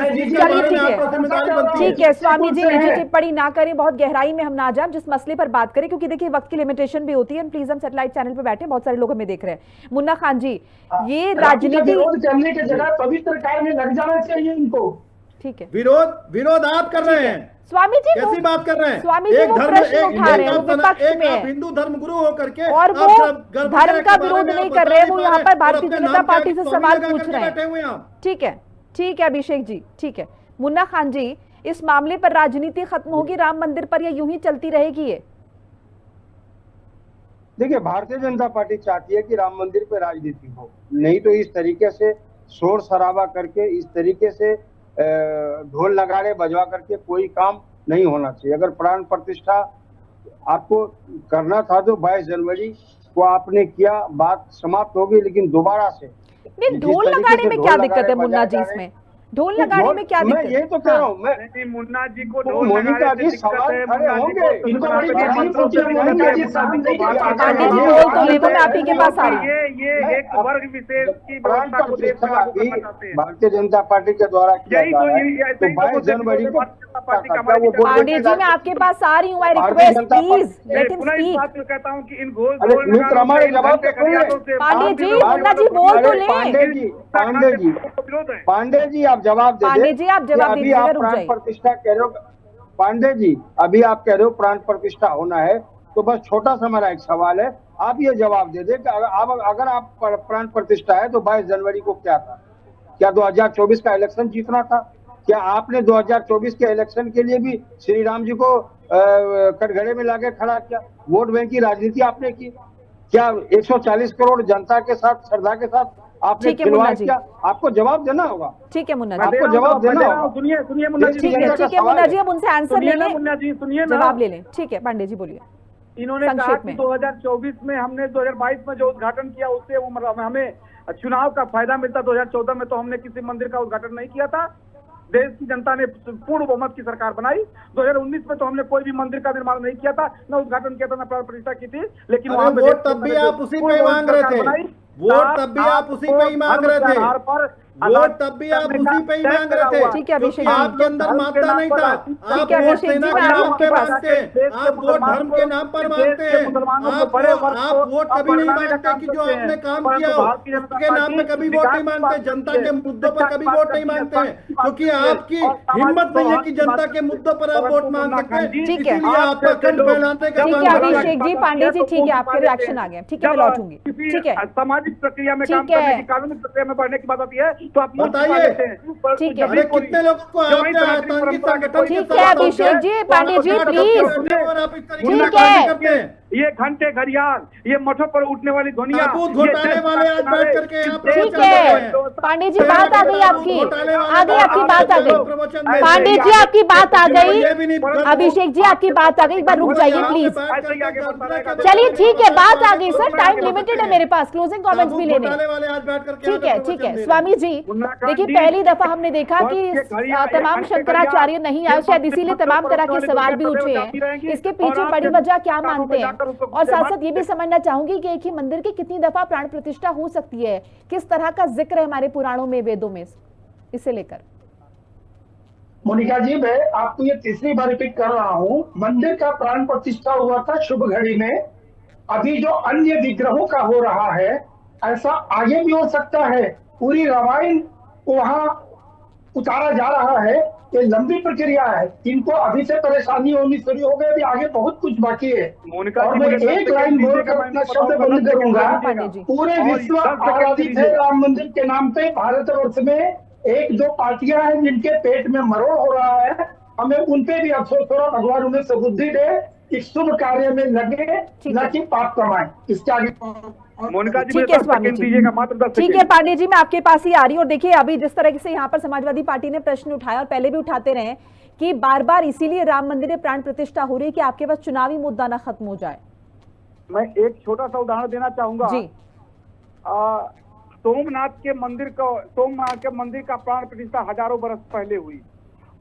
ठीक है स्वामी जी, निजी टिप्पणी ना करें, बहुत गहराई में हम ना जाए, जिस मसले पर बात करें, क्योंकि देखिए वक्त की लिमिटेशन भी होती है। प्लीज हम सैटेलाइट चैनल पर बैठे, बहुत सारे लोग हमें देख रहे हैं। मुन्ना खान जी, ये राजनीति करने की जगह पवित्र कार्य में लग जाना चाहिए इनको। ठीक है, विरोध आप कर रहे हैं स्वामी जी, कैसी बात कर रहे हैं? स्वामी जी वो प्रश्न उठा रहे हैं, विपक्ष में आप हिंदू धर्म गुरु होकर के और वो धर्म का विरोध नहीं कर रहे, वो यहाँ पर भारतीय जनता पार्टी से सवाल पूछ रहे हैं। ठीक है ठीक है अभिषेक जी, ठीक है। मुन्ना खान जी, इस मामले पर राजनीति खत्म होगी राम मंदिर पर, या यूं ही चलती रहेगी ये? देखिए, भारतीय जनता पार्टी चाहती है कि राम मंदिर पे राजनीति हो, नहीं तो इस तरीके से शोर शराबा करके, इस तरीके से ढोल नगाड़े बजवा करके कोई काम नहीं होना चाहिए। अगर प्राण प्रतिष्ठा आपको करना था तो 22 जनवरी को आपने किया, बात समाप्त होगी। लेकिन दोबारा से नहीं, ढोल नगाड़े में क्या दिक्कत है मुन्ना जी? इसमें ढोल नगाड़े में क्या दिक्कत? मैं ये तो कह रहा हूँ, मैं मुन्ना जी को ढोल मोनिका जी सवाल खड़े होंगे, इनको बड़ी तकलीफ होती है मोनिका जी सामने पांडे जी बोल तो ले, मैं आप ही के पास आ रही हूँ। ये एक वर्ग विशेष की प्राण व्यवस्था को देश में प्रतिष्ठा लागू भी करना चाहते हैं। भारतीय जनता पार्टी के द्वारा किया यही जा तो रहा है। ये तो 22 जनवरी को पांडे जी मैं आपके पास आ रही हूँ, I request please let him पुनः इस स्पीक। बात में कहता हूँ कि इन घोल अरे मित्र हमारे जवाब तो सुनिए। पांडे जी, मुन्ना जी बोल तो ले। पांडे जी आप जवाब दे पांडे जी, आप जवाब अभी दीजिएगा, आप रुक प्राण जाइए। प्रतिष्ठा कह रहे हो। पांडे जी अभी आप कह रहे हो प्राण प्रतिष्ठा होना है, तो बस छोटा सा मेरा एक सवाल है, आप ये जवाब दे दें कि अगर आप प्राण प्रतिष्ठा है तो 22 जनवरी को क्या था? क्या 2024 का इलेक्शन जीतना था? क्या आपने 2024 के इलेक्शन के लिए भी श्री राम जी को कटघरे में लाके खड़ा किया? वोट बैंक की राजनीति आपने की? क्या 140 करोड़ जनता के साथ, श्रद्धा के साथ आपने ठीक है मुन्ना खिलवाड़ जी, किया? आपको जवाब देना होगा। ठीक है मुन्ना जी, आपको जवाब देना होगा। सुनिए सुनिए मुन्ना जी, ठीक है मुन्ना जी, अब उनसे आंसर ले लें, मुन्ना जी सुनिए ना, जवाब ले लें। ठीक है पांडे जी बोलिए। इन्होंने कहा संक्षेप कि में। 2024 में हमने 2022 में जो उद्घाटन किया उससे हमें चुनाव का फायदा मिलता। 2014 में तो हमने किसी मंदिर का उद्घाटन नहीं किया था, देश की जनता ने पूर्ण बहुमत की सरकार बनाई। 2019 में तो हमने कोई भी मंदिर का निर्माण नहीं किया था, न उद्घाटन किया था, न प्राण प्रतिष्ठा की थी। लेकिन वहां पे वोट तब भी आप उसी पे मांग रहे थे, वोट तब भी आप उसी पे ही मांग रहे थे, वोट तब भी आप उसी पे ही मांग रहे थे। ठीक है अभिषेक जी, आपके अंदर मानता नहीं था। आप ठीक है वोट अभिषेक जी, सेना मैं के नाम आपके पे पास मांगते हैं, आप वोट धर्म के नाम पर मांगते हैं। आप वोट कभी नहीं मांगते कि जो आपने काम किया हो उसके नाम पे कभी वोट नहीं मांगते, जनता के मुद्दों पर कभी वोट नहीं मांगते हैं, क्योंकि आपकी हिम्मत नहीं है कि जनता के मुद्दों पर आप वोट मांग सकते हैं। ठीक है। इसीलिए आपका कंठ फैलाने का ठीक काम है कर रहे हैं। अभिषेक जी, पांडे जी ठीक है, आपके रिएक्शन आ गए। ठीक है मैं लौटूंगी। ठीक है सामाजिक प्रक्रिया में ठीक काम करने है। की, कानूनी प्रक्रिया में बढ़ने की बात आती है तो आप मुंह बताइए। छिपा लेते हैं। ठीक है। अरे कितने लोगों को आपने आतंकी संगठन ठीक है अभिषेक जी, पांडे जी प्लीज, ठीक है। ये घंटे घड़ियाल, ये मठों पर उठने वाली ध्वनियां, ताबूत घोटाले वाले आज बैठ करके यहाँ पर ठीक है पांडे जी, बात आ गई आपकी, आ गई आपकी बात आ गई। पांडे जी आपकी बात आ गई, अभिषेक जी आपकी बात आ गई, एक बार रुक जाइए प्लीज। चलिए ठीक है, बात आ गई सर, टाइम लिमिटेड है मेरे पास, क्लोजिंग कमेंट्स भी लेने। ठीक है स्वामी जी, देखिए पहली दफा हमने देखा कि तमाम शंकराचार्य नहीं आए, शायद इसीलिए तमाम तरह के सवाल भी उठे हैं। इसके पीछे बड़ी वजह क्या मानते हैं? और साथ साथ ये भी समझना चाहूंगी कि एक ही मंदिर की कितनी दफा प्राण प्रतिष्ठा हो सकती है, किस तरह का जिक्र है हमारे पुराणों में, वेदों में, इसे लेकर। मोनिका जी मैं आपको ये तीसरी बार रिपीट कर रहा हूँ, मंदिर का प्राण प्रतिष्ठा हुआ था शुभ घड़ी में। अभी जो अन्य विग्रहों का हो रहा है ऐसा आगे भी हो सकता है। पूरी रामायण वहां उतारा जा रहा है, ये लंबी प्रक्रिया है। इनको अभी से परेशानी होनी शुरू हो गई, अभी आगे बहुत कुछ बाकी है। और मैं एक लाइन बोलकर अपना शब्द बंद करूंगा। पूरे विश्व आराधित है राम मंदिर के नाम पे। भारतवर्ष में एक दो पार्टियां हैं जिनके पेट में मरोड़ हो रहा है, हमें उनपे भी अफसोस हो रहा। भगवान उन्हें सुबुद्धि दे, इस शुभ कार्य में लगे, न कि पाप कमाए। इसके आगे मोनिका जी ठीक है स्वामी जी, ठीक है पांडे जी मैं आपके पास ही आ रही हूँ। और देखिए अभी जिस तरह से यहाँ पर समाजवादी पार्टी ने प्रश्न उठाया और पहले भी उठाते रहे कि बार बार इसीलिए राम मंदिर में प्राण प्रतिष्ठा हो रही है कि आपके पास चुनावी मुद्दा ना खत्म हो जाए। मैं एक छोटा सा उदाहरण देना चाहूंगा जी। सोमनाथ के मंदिर का प्राण प्रतिष्ठा हजारों बरस पहले हुई,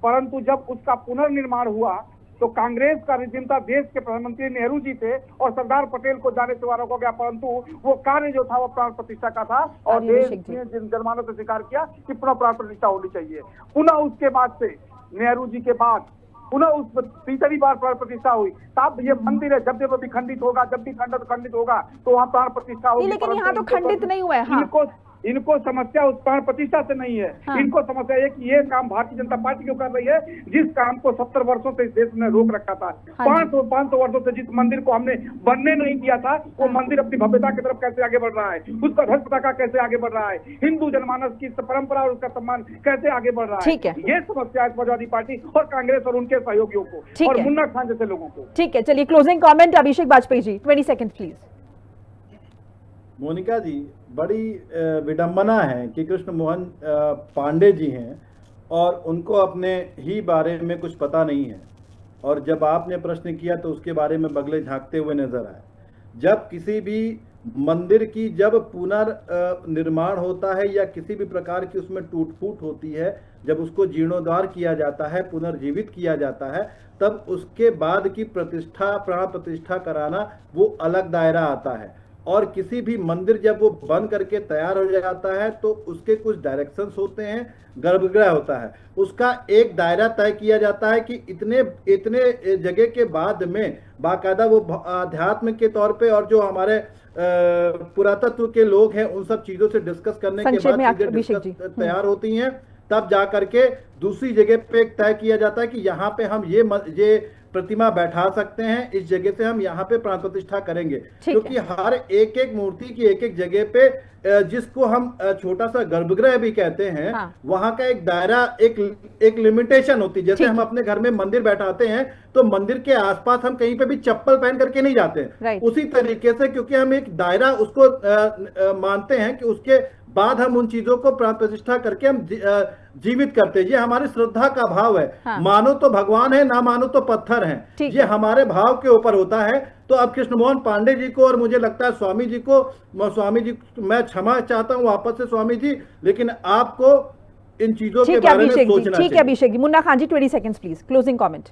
परंतु जब उसका पुनर्निर्माण हुआ तो कांग्रेस का रिजिम था, देश के प्रधानमंत्री नेहरू जी थे और सरदार पटेल को जाने से वारा हो गया, परंतु वो कार्य जो था वो प्राण प्रतिष्ठा का था और देश ने जनमानस से स्वीकार किया कि पुनः प्राण प्रतिष्ठा होनी चाहिए। पुनः उसके बाद से नेहरू जी के बाद पुनः उस तीसरी बार प्राण प्रतिष्ठा हुई। तब ये मंदिर है, जब जब भी खंडित होगा, जब भी खंडित होगा तो वहाँ प्राण प्रतिष्ठा होगी। लेकिन यहाँ तो खंडित नहीं हुआ है। हाँ। इनको समस्या उस प्राण प्रतिष्ठा से नहीं है। हाँ। इनको समस्या है कि ये काम भारतीय जनता पार्टी क्यों कर रही है, जिस काम को 70 वर्षों से इस देश ने रोक रखा था। 500 वर्षों से जिस मंदिर को हमने बनने नहीं दिया था, वो मंदिर अपनी भव्यता की तरफ कैसे आगे बढ़ रहा है, उसका ध्वज पताका कैसे आगे बढ़ रहा है, हिंदू जनमानस की परंपरा और उसका सम्मान कैसे आगे बढ़ रहा है। ये समस्या है समाजवादी पार्टी और कांग्रेस और उनके सहयोगियों को और मुन्ना खान जैसे लोगों को। ठीक है, चलिए closing comment Abhishek Vajpayee ji, 20 second please. Monika ji, बड़ी विडंबना है कि कृष्ण मोहन पांडे जी हैं और उनको अपने ही बारे में कुछ पता नहीं है, और जब आपने प्रश्न किया तो उसके बारे में बगले झांकते हुए नजर आए। जब किसी भी मंदिर की जब पुनर्निर्माण होता है या किसी भी प्रकार की उसमें टूट फूट होती है, जब उसको जीर्णोद्धार किया जाता है, पुनर्जीवित किया जाता है, तब उसके बाद की प्रतिष्ठा, प्राण प्रतिष्ठा कराना वो अलग दायरा आता है। और किसी भी मंदिर जब वो बन करके तैयार हो जाता है तो उसके कुछ डायरेक्शंस होते हैं, गर्भगृह होता है, उसका एक दायरा तय किया जाता है कि इतने इतने जगह के बाद में बाकायदा वो अध्यात्म के तौर पे और जो हमारे पुरातत्व के लोग हैं उन सब चीजों से डिस्कस करने के बाद चीजें तैयार होती हैं, तब जा करके दूसरी जगह पे एक तय किया जाता है कि यहाँ पे हम ये प्रतिमा बैठा सकते हैं, इस जगह से हम यहाँ पे प्राण प्रतिष्ठा करेंगे। क्योंकि हर एक एक मूर्ति की एक एक जगह पे जिसको हम छोटा सा गर्भगृह भी कहते हैं, हाँ। वहां का एक दायरा, एक लिमिटेशन होती है। जैसे हम अपने घर में मंदिर बैठाते हैं तो मंदिर के आसपास हम कहीं पे भी चप्पल पहन करके नहीं जाते, उसी तरीके से क्योंकि हम एक दायरा उसको मानते हैं कि उसके बाद हम उन चीजों को प्राण प्रतिष्ठा करके हम जीवित करते हैं। ये हमारी श्रद्धा का भाव है। हाँ। मानो तो भगवान है, ना मानो तो पत्थर हैं। ये हमारे भाव के ऊपर होता है। तो अब कृष्ण मोहन पांडे जी को और मुझे लगता है स्वामी जी मैं क्षमा चाहता हूं वापस से स्वामी जी, लेकिन आपको इन चीजों के बारे में सोचना चाहिए। ठीक है अभिषेक जी। मुन्ना खान जी 20 सेकंड्स प्लीज, क्लोजिंग कमेंट।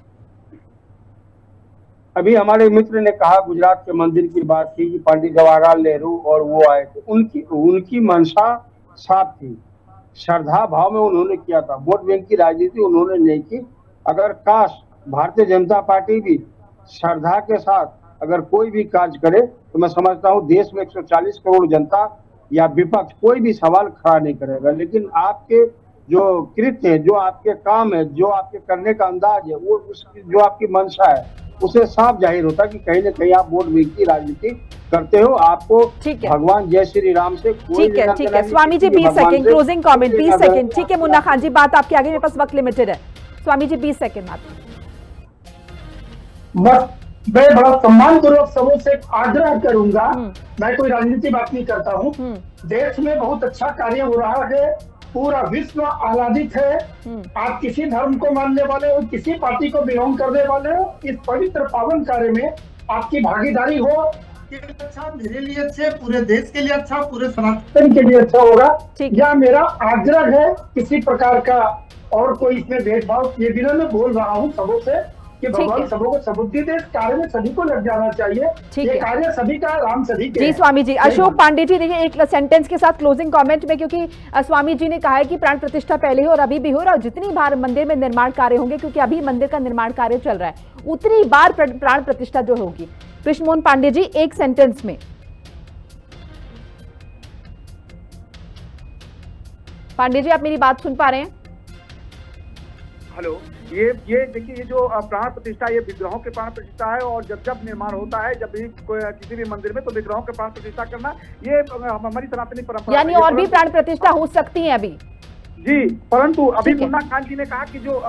अभी हमारे मित्र ने कहा गुजरात के मंदिर की बात थी कि पंडित जवाहरलाल नेहरू और वो आए थे, उनकी मंशा साफ थी, श्रद्धा भाव में उन्होंने किया था, वोट बैंक की राजनीति उन्होंने नहीं की। अगर काश भारतीय जनता पार्टी भी श्रद्धा के साथ अगर कोई भी कार्य करे तो मैं समझता हूँ देश में 140 करोड़ जनता या विपक्ष कोई भी सवाल खड़ा नहीं करेगा। लेकिन आपके जो कृत्य है, जो आपके काम है, जो आपके करने का अंदाज है, वो जो आपकी मंशा है, उसे साफ जाहिर होता कि कहीं ना कहीं आप वोट बैंक की राजनीति करते हो। आपको भगवान जय श्री राम से कोई ठीक है Swami ji 20 second closing comment 20 second. ठीक है मुन्ना खान जी, बात आपके आगे, मेरे पास वक्त लिमिटेड है। स्वामी जी 20 सेकंड बात। मैं बड़ा सम्मानपूर्वक सबों से आग्रह करूंगा, मैं कोई राजनीति बात नहीं करता हूँ, देश में बहुत अच्छा कार्य हो रहा है, पूरा विश्व आह्लादित है। आप किसी धर्म को मानने वाले हो, किसी पार्टी को बिलोंग करने वाले हो, इस पवित्र पावन कार्य में आपकी भागीदारी हो, अच्छा मेरे लिए अच्छे, पूरे देश के लिए अच्छा, पूरे सनातन के लिए अच्छा होगा। यह मेरा आग्रह है। किसी प्रकार का और कोई इसमें भेदभाव किए बिना मैं बोल रहा हूँ सबों से कि भगवान सबों को सबुद्धि दे, इस कार्य में सभी को लग जाना चाहिए। ये कार्य सभी का, राम सभी के। जी स्वामी जी। अशोक पांडे जी देखिए एक सेंटेंस के साथ क्लोजिंग कमेंट में, क्योंकि स्वामी जी ने कहा है कि प्राण प्रतिष्ठा पहले हो और अभी भी हो रहा है, जितनी बार मंदिर में निर्माण कार्य होंगे, क्योंकि अभी मंदिर का निर्माण कार्य चल रहा है, उतनी बार प्राण प्रतिष्ठा जो होगी। कृष्ण मोहन पांडे जी एक सेंटेंस में। पांडे जी आप मेरी बात सुन पा रहे हैं? हेलो, ये देखिए, ये जो प्राण प्रतिष्ठा, ये विग्रहों के प्राण प्रतिष्ठा है, और जब निर्माण होता है, जब भी किसी भी मंदिर में, तो विग्रहों के प्राण प्रतिष्ठा करना ये हमारी सनातनी परंपरा। यानी और भी प्राण प्रतिष्ठा हो सकती है अभी? जी, परंतु अभी मुन्ना खान जी ने कहा कि जो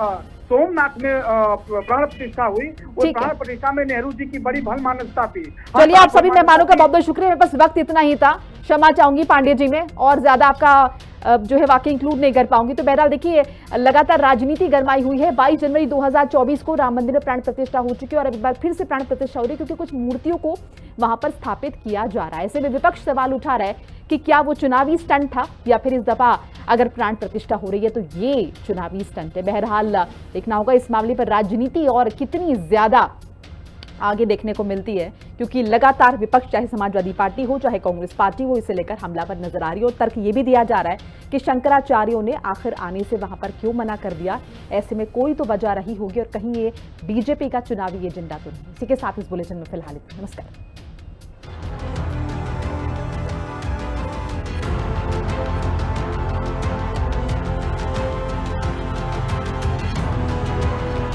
सोमनाथ में प्राण प्रतिष्ठा हुई, उस प्राण प्रतिष्ठा में नेहरू जी की बड़ी भल मानसता थी। चलिए आप सभी मेहमानों का बहुत बहुत शुक्रिया, मेरे पास वक्त इतना ही था, क्षमा चाहूंगी पांडे जी में, और ज्यादा आपका जो है वाकई इंक्लूड नहीं कर पाऊंगी। तो बहरहाल देखिए लगातार राजनीति गरमाई हुई है। 22 जनवरी 2024 को राम मंदिर में प्राण प्रतिष्ठा हो चुकी है और अब एक बार फिर से प्राण प्रतिष्ठा हो रही है, क्योंकि कुछ मूर्तियों को वहां पर स्थापित किया जा रहा है। ऐसे में विपक्ष सवाल उठा रहा है कि क्या वो चुनावी स्टंट था, या फिर इस दफा अगर प्राण प्रतिष्ठा हो रही है तो ये चुनावी स्टंट है। बहरहाल देखना होगा इस मामले पर राजनीति और कितनी ज्यादा आगे देखने को मिलती है, क्योंकि लगातार विपक्ष, चाहे समाजवादी पार्टी हो चाहे कांग्रेस पार्टी हो, इसे लेकर हमलावर नजर आ रही है। और तर्क ये भी दिया जा रहा है कि शंकराचार्यों ने आखिर आने से वहां पर क्यों मना कर दिया, ऐसे में कोई तो वजह रही होगी, और कहीं ये बीजेपी का चुनावी एजेंडा तो नहीं। इसी के साथ इस बुलेटिन में फिलहाल इतना। नमस्कार।